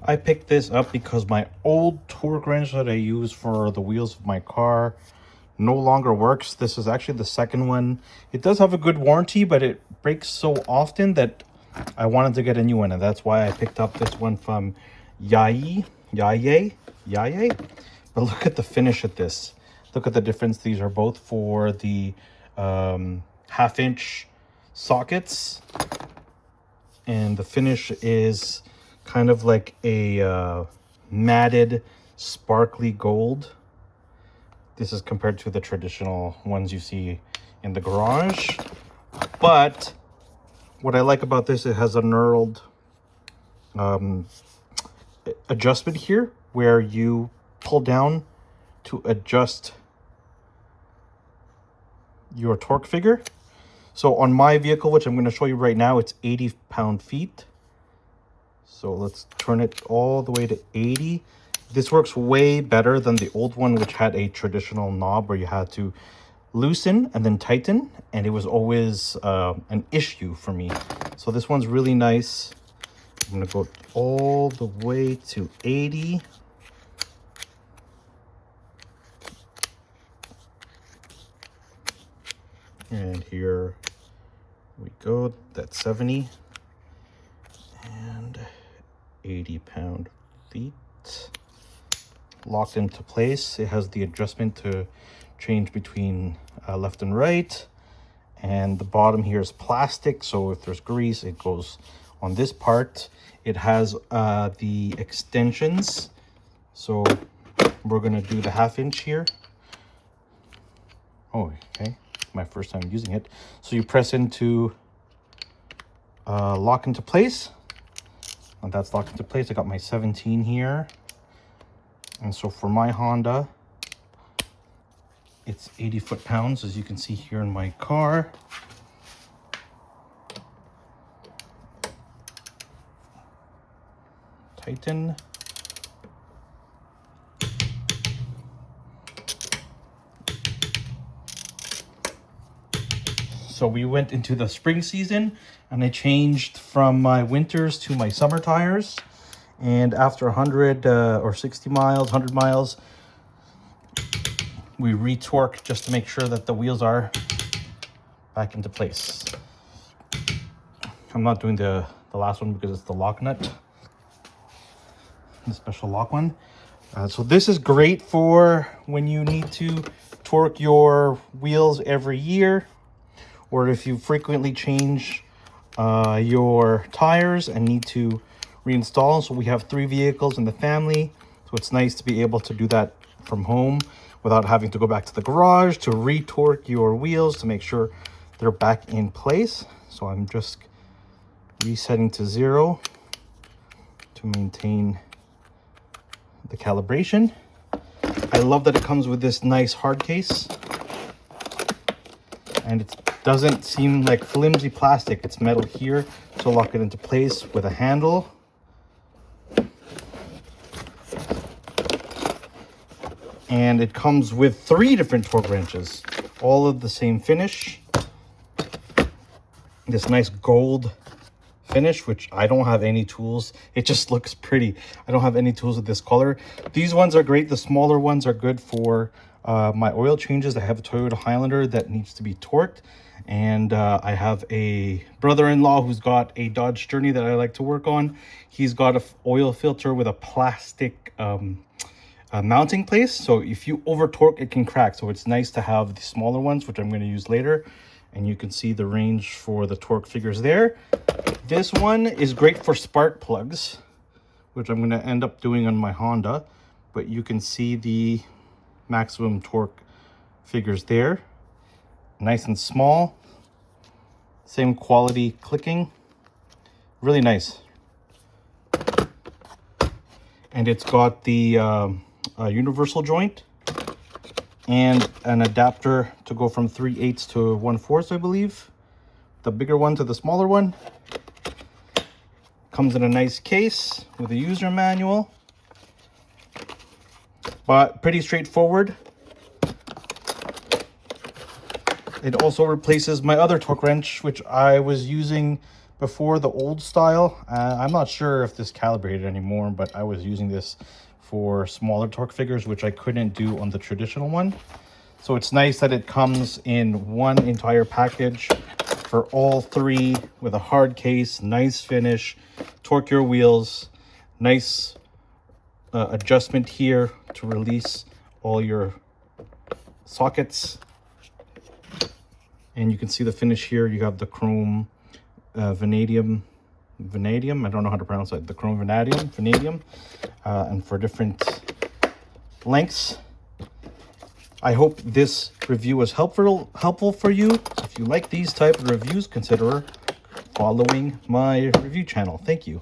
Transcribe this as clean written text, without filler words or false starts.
I picked this up because my old torque wrench that I use for the wheels of my car no longer works. This is actually the second one. It does have a good warranty, but it breaks so often that I wanted to get a new one, and that's why I picked up this one from YIYEIE. But look at the finish at this. Look at the difference. These are both for the half-inch sockets, and the finish is kind of like a matted, sparkly gold. This is compared to the traditional ones you see in the garage. But what I like about this, it has a knurled adjustment here where you pull down to adjust your torque figure. So on my vehicle, which I'm going to show you right now, it's 80 pound-feet. So let's turn it all the way to 80. This works way better than the old one, which had a traditional knob where you had to loosen and then tighten, and it was always an issue for me. So this one's really nice. I'm going to go all the way to 80. And here we go. That's 70 and 80 pound-feet. Locked into place. It has the adjustment to change between left and right, and the bottom here is plastic, so if there's grease it goes on this part. It has the extensions, so we're gonna do the half-inch here. Oh, okay, my first time using it. So you press into lock into place, and that's locked into place. I got my 17 here. And so for my Honda, it's 80 foot-pounds, as you can see here in my car. Tighten. So we went into the spring season, and I changed from my winters to my summer tires. And after 100 or 60 miles, 100 miles, we re-torque just to make sure that the wheels are back into place. I'm not doing the last one because it's the lock nut, the special lock one. So this is great for when you need to torque your wheels every year, or if you frequently change your tires and need to reinstall. So we have 3 vehicles in the family, so it's nice to be able to do that from home without having to go back to the garage to re-torque your wheels to make sure they're back in place. So I'm just resetting to 0 to maintain the calibration. I love that it comes with this nice hard case, and it doesn't seem like flimsy plastic. It's metal here to lock it into place with a handle. And it comes with 3 different torque wrenches, all of the same finish. This nice gold finish, which I don't have any tools. It just looks pretty. I don't have any tools with this color. These ones are great. The smaller ones are good for my oil changes. I have a Toyota Highlander that needs to be torqued. And I have a brother-in-law who's got a Dodge Journey that I like to work on. He's got an oil filter with a plastic mounting place, so if you over torque it can crack. So it's nice to have the smaller ones, which I'm going to use later, and you can see the range for the torque figures there. This one is great for spark plugs, which I'm going to end up doing on my Honda, but you can see the maximum torque figures there. Nice and small, same quality clicking, really nice. And it's got the universal joint and an adapter to go from 3/8 to 1/4, I believe. The bigger one to the smaller one. Comes in a nice case with a user manual, but pretty straightforward. It also replaces my other torque wrench, which I was using before, the old style. I'm not sure if this calibrated anymore, but I was using this for smaller torque figures, which I couldn't do on the traditional one. So it's nice that it comes in one entire package for all three with a hard case, nice finish, torque your wheels, nice adjustment here to release all your sockets. And you can see the finish here. You have the chrome vanadium, I don't know how to pronounce it, the chrome vanadium, and for different lengths. I hope this review was helpful for you. If you like these type of reviews, consider following my review channel. Thank you.